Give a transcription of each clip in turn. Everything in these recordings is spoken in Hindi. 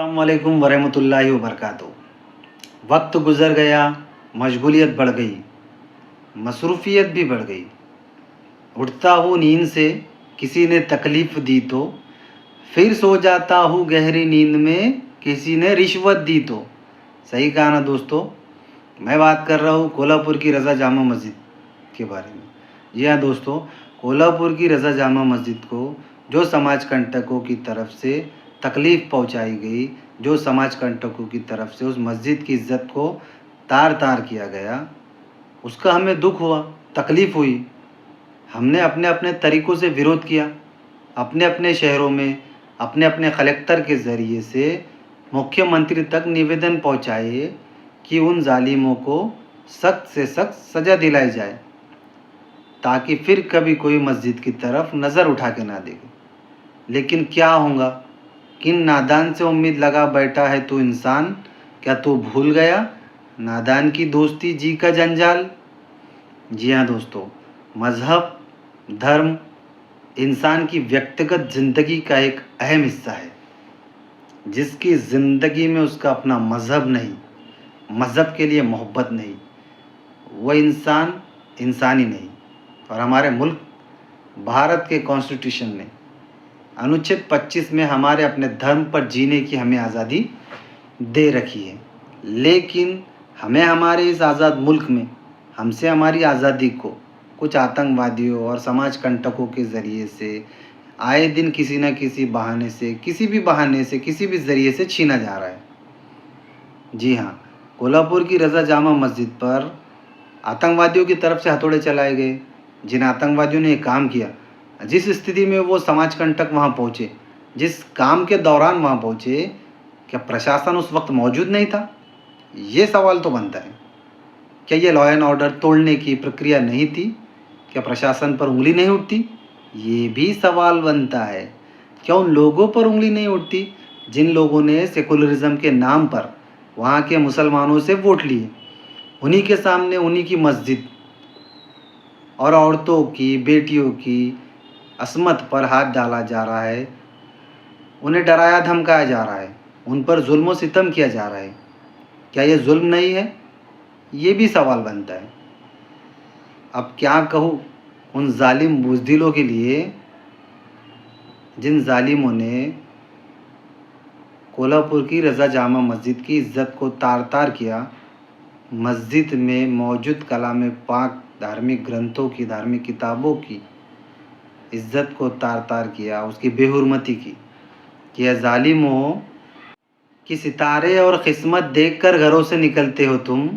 अस्सलामुअलैकुम वरहमतुल्लाहि वबरकातुहू। वक्त गुज़र गया, मशगूलियत बढ़ गई, मसरूफ़ियत भी बढ़ गई। उठता हूँ नींद से, किसी ने तकलीफ़ दी तो, फिर सो जाता हूँ गहरी नींद में, किसी ने रिश्वत दी तो। सही कहा ना दोस्तों। मैं बात कर रहा हूँ कोल्हापुर की रज़ा जामा मस्जिद के बारे में। जी हाँ दोस्तों, कोल्हापुर की रज़ा जामा मस्जिद को जो समाज कंटकों की तरफ से तकलीफ़ पहुंचाई गई, जो समाज कंटकों की तरफ से उस मस्जिद की इज़्ज़त को तार-तार किया गया, उसका हमें दुःख हुआ, तकलीफ़ हुई। हमने अपने-अपने तरीक़ों से विरोध किया, अपने-अपने शहरों में, अपने-अपने कलेक्टर के ज़रिए से मुख्यमंत्री तक निवेदन पहुँचाए कि उन ज़ालिमों को सख्त से सख्त सज़ा दिलाई जाए, ताकि फिर कभी कोई मस्जिद की तरफ नज़र उठा के ना देखे। लेकिन क्या होगा, किन नादान से उम्मीद लगा बैठा है तू इंसान, क्या तू भूल गया नादान की दोस्ती जी का जंजाल। जी हाँ दोस्तों, मज़हब, धर्म इंसान की व्यक्तिगत ज़िंदगी का एक अहम हिस्सा है। जिसकी ज़िंदगी में उसका अपना मज़हब नहीं, मज़हब के लिए मोहब्बत नहीं, वह इंसान ही नहीं। और हमारे मुल्क भारत के कॉन्स्टिट्यूशन ने अनुच्छेद 25 में हमारे अपने धर्म पर जीने की हमें आज़ादी दे रखी है। लेकिन हमें हमारे इस आज़ाद मुल्क में हमसे हमारी आज़ादी को कुछ आतंकवादियों और समाज कंटकों के ज़रिए से आए दिन किसी न किसी बहाने से, किसी भी ज़रिए से छीना जा रहा है। जी हाँ, कोल्हापुर की रज़ा जामा मस्जिद पर आतंकवादियों की तरफ से हथौड़े चलाए गए। जिन आतंकवादियों ने ये काम किया, जिस स्थिति में वो समाज कंटक वहाँ पहुँचे, जिस काम के दौरान वहाँ पहुँचे, क्या प्रशासन उस वक्त मौजूद नहीं था? ये सवाल तो बनता है। क्या ये लॉ एंड ऑर्डर तोड़ने की प्रक्रिया नहीं थी? क्या प्रशासन पर उंगली नहीं उठती? ये भी सवाल बनता है। क्या उन लोगों पर उंगली नहीं उठती जिन लोगों ने सेकुलरिज्म के नाम पर वहाँ के मुसलमानों से वोट लिए? उन्हीं के सामने उन्हीं की मस्जिद और औरतों की, बेटियों की असमत पर हाथ डाला जा रहा है, उन्हें डराया धमकाया जा रहा है, उन पर जुल्म व सितम किया जा रहा है। क्या ये जुल्म नहीं है? ये भी सवाल बनता है। अब क्या कहूँ उन जालिम बुज़दिलों के लिए, जिन जालिमों ने कोल्हापुर की रज़ा जामा मस्जिद की इज़्ज़त को तार-तार किया, मस्जिद में मौजूद कलाम पाक, धार्मिक ग्रंथों की, धार्मिक किताबों की इज़्ज़त को तार-तार किया, उसकी बेहुरमती की। कि ज़ालिमों कि सितारे और क़िस्मत देखकर घरों से निकलते हो तुम।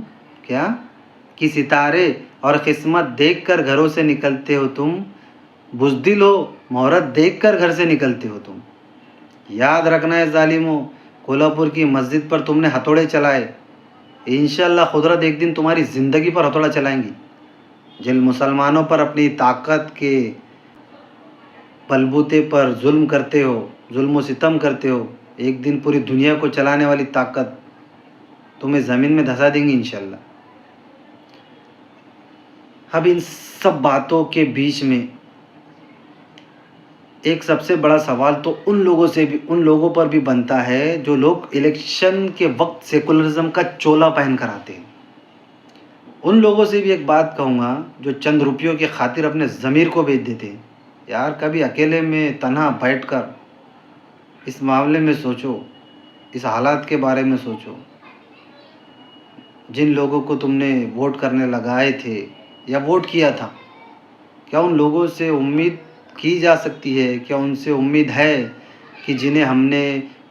क्या? कि सितारे और क़िस्मत देखकर घरों से निकलते हो तुम, बुज़दिल हो, मोहरत देखकर घर से निकलते हो तुम। याद रखना है ज़ालिमों, कोल्हापुर की मस्जिद पर तुमने हथौड़े चलाए, इंशाअल्लाह कुदरत एक दिन तुम्हारी ज़िंदगी पर हथौड़ा चलाएंगी। जिन मुसलमानों पर अपनी ताकत के बलबूते पर जुल्म करते हो, जुल्म व सितम करते हो, एक दिन पूरी दुनिया को चलाने वाली ताकत तुम्हें ज़मीन में धंसा देंगी इंशाअल्लाह। अब इन सब बातों के बीच में एक सबसे बड़ा सवाल तो उन लोगों पर भी बनता है जो लोग इलेक्शन के वक्त सेकुलरिज्म का चोला पहन कर आते हैं। उन लोगों से भी एक बात कहूँगा जो चंद रुपयों की खातिर अपने ज़मीर को बेच देते हैं। यार कभी अकेले में तन्हा बैठकर इस मामले में सोचो, इस हालात के बारे में सोचो। जिन लोगों को तुमने वोट करने लगाए थे या वोट किया था, क्या उन लोगों से उम्मीद की जा सकती है, क्या उनसे उम्मीद है कि जिन्हें हमने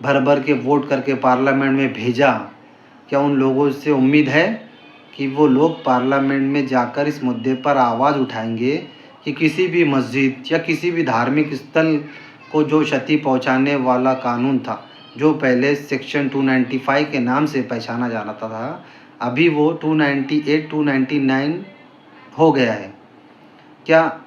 भर-भर के वोट करके पार्लियामेंट में भेजा, क्या उन लोगों से उम्मीद है कि वो लोग पार्लियामेंट में जाकर इस मुद्दे पर आवाज़ उठाएंगे कि किसी भी मस्जिद या किसी भी धार्मिक स्थल को जो क्षति पहुंचाने वाला कानून था, जो पहले सेक्शन 295 के नाम से पहचाना जाता था, अभी वो 298, 299 हो गया है। क्या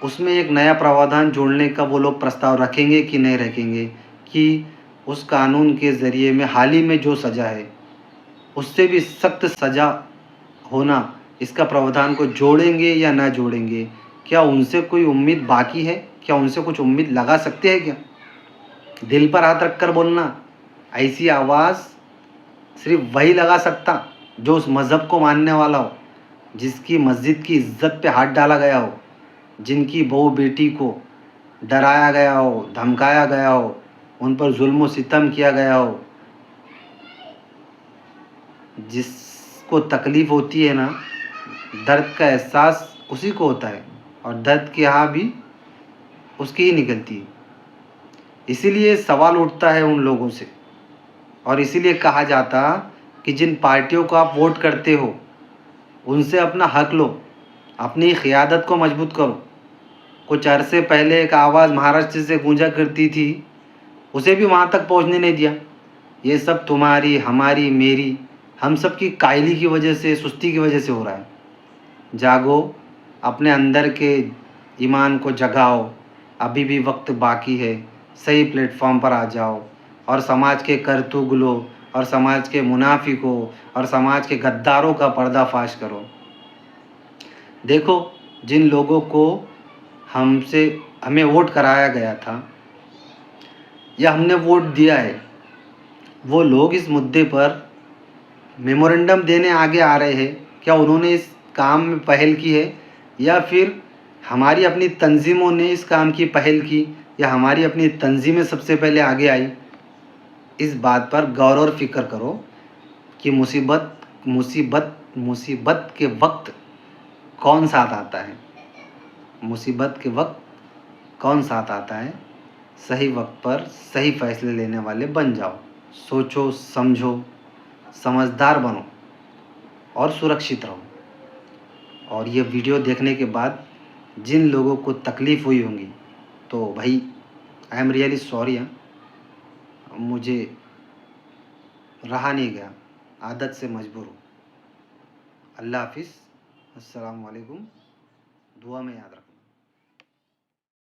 उसमें एक नया प्रावधान जोड़ने का वो लोग प्रस्ताव रखेंगे कि नहीं रखेंगे कि उस कानून के ज़रिए में हाल ही में जो सज़ा है, उससे भी सख्त सज़ा होना, इसका प्रावधान को जोड़ेंगे या ना जोड़ेंगे? क्या उनसे कोई उम्मीद बाकी है? क्या उनसे कुछ उम्मीद लगा सकते हैं क्या? दिल पर हाथ रख कर बोलना, ऐसी आवाज़ सिर्फ वही लगा सकता जो उस मज़हब को मानने वाला हो, जिसकी मस्जिद की इज्जत पे हाथ डाला गया हो, जिनकी बहू बेटी को डराया गया हो, धमकाया गया हो, उन पर जुल्म व सितम किया गया हो। जिसको तकलीफ़ होती है ना, दर्द का एहसास उसी को होता है और दर्द की आह भी उसकी ही निकलती है। इसीलिए सवाल उठता है उन लोगों से और इसीलिए कहा जाता कि जिन पार्टियों को आप वोट करते हो उनसे अपना हक लो, अपनी क़ियादत को मजबूत करो। कुछ अरसे पहले एक आवाज़ महाराष्ट्र से गूंजा करती थी, उसे भी वहाँ तक पहुँचने नहीं दिया। ये सब तुम्हारी, हमारी, मेरी, हम सब की कायली की वजह से, सुस्ती की वजह से हो रहा है। जागो, अपने अंदर के ईमान को जगाओ, अभी भी वक्त बाकी है। सही प्लेटफॉर्म पर आ जाओ और समाज के करतुगलों और समाज के मुनाफिकों और समाज के गद्दारों का पर्दाफाश करो। देखो, जिन लोगों को हमें वोट कराया गया था या हमने वोट दिया है, वो लोग इस मुद्दे पर मेमोरेंडम देने आगे आ रहे हैं। क्या उन्होंने इस काम में पहल की है या फिर हमारी अपनी तंजीमों ने इस काम की पहल की या हमारी अपनी तंजीमें सबसे पहले आगे आई? इस बात पर गौर और फिक्र करो कि मुसीबत मुसीबत मुसीबत के वक्त कौन साथ आता है। मुसीबत के वक्त कौन साथ आता है। सही वक्त पर सही फैसले लेने वाले बन जाओ। सोचो, समझो, समझदार बनो और सुरक्षित रहो। और ये वीडियो देखने के बाद जिन लोगों को तकलीफ़ हुई होंगी, तो भाई आई एम रियली सॉरी। मुझे रहा नहीं गया, आदत से मजबूर हूँ। अल्लाह हाफिज़, अस्सलाम वालेकुम। दुआ में याद रखना।